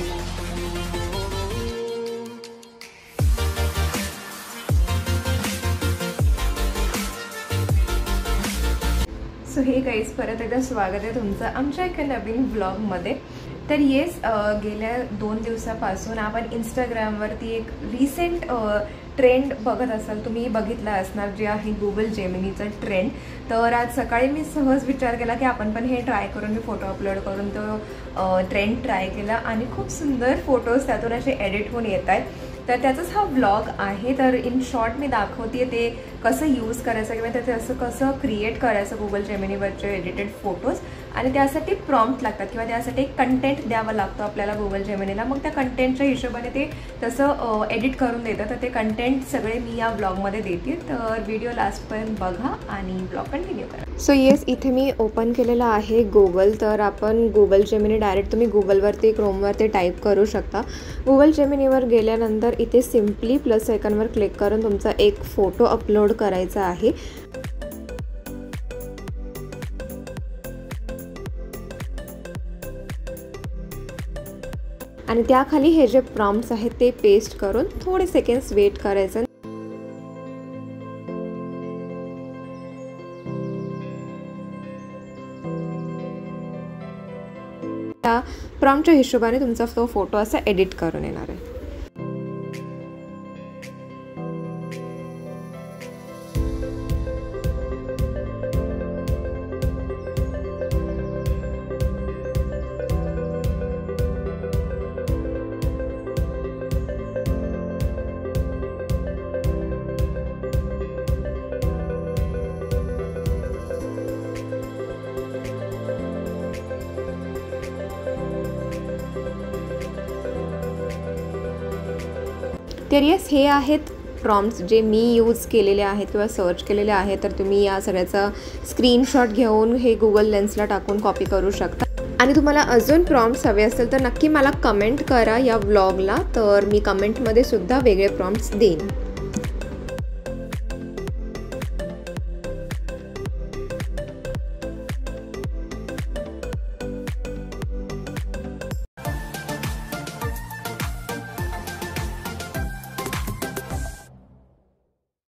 सो हे guys, परत एकदा स्वागत आहे तुमचं आमच्या एका नवीन व्लॉगमध्ये। तर येस, गेल्या 2 दिवसापासून आपण इंस्टाग्रामवरती एक रिसेंट ट्रेंड बघत असाल, तुम्ही बघितला असणार, जे आहे गुगल जेमिनीचा ट्रेंड। तर आज सकाळी मी सहज विचार केला की आपण पण हे ट्राय करून, मी फोटो अपलोड करून तो ट्रेंड ट्राय केला आणि खूप सुंदर फोटोज त्यातून असे एडिट होऊन येत आहेत। तर त्याचाच हा व्लॉग आहे। तर इन शॉर्ट मी दाखवते ते कसं यूज करायचं किंवा त्याचं असं कसं क्रिएट करायचं गुगल जेमिनीवरचे एडिटेड फोटोज, आणि त्यासाठी प्रॉम्प्ट लागतात किंवा त्यासाठी एक कंटेंट द्यावा लागतो आपल्याला गुगल जेमिनीला। मग त्या कंटेंटच्या हिशोबाने ते तसं एडिट करून देतं। तर ते कंटेंट सगळे मी या व्लॉगमध्ये देते, तर व्हिडिओ लास्टपर्यंत बघा आणि व्लॉग कंटिन्यू करा। सो येस, इथे मी ओपन केलेलं आहे गुगल। तर आपण गुगल जेमिनी डायरेक्ट तुम्ही गुगलवरती क्रोमवरती टाईप करू शकता। गुगल जेमिनीवर गेल्यानंतर इथे सिम्पली प्लस आयकॉनवर क्लिक करून तुमचा एक फोटो अपलोड करायचा आहे। आणि त्याखाली हे जे प्रॉम्प्ट्स आहेत ते पेस्ट करून थोडे सेकंड्स वेट करायचं। त्या प्रॉम्प्टच्या हिशोबाने तुमचा तो फोटो असा एडिट करून येणार आहे। तर येस, हे आहेत प्रॉम्प्ट्स जे मी यूज केलेले आहेत किंवा सर्च केलेले आहेत। तर तुम्ही या सगळ्याचा स्क्रीनशॉट घेऊन हे गुगल लेन्सला टाकून कॉपी करू शकता। आणि तुम्हाला अजून प्रॉम्प्ट्स हवे असतील तर नक्की मला कमेंट करा या व्लॉगला, तर मी कमेंटमध्ये सुद्धा वेगळे प्रॉम्प्ट्स देईन।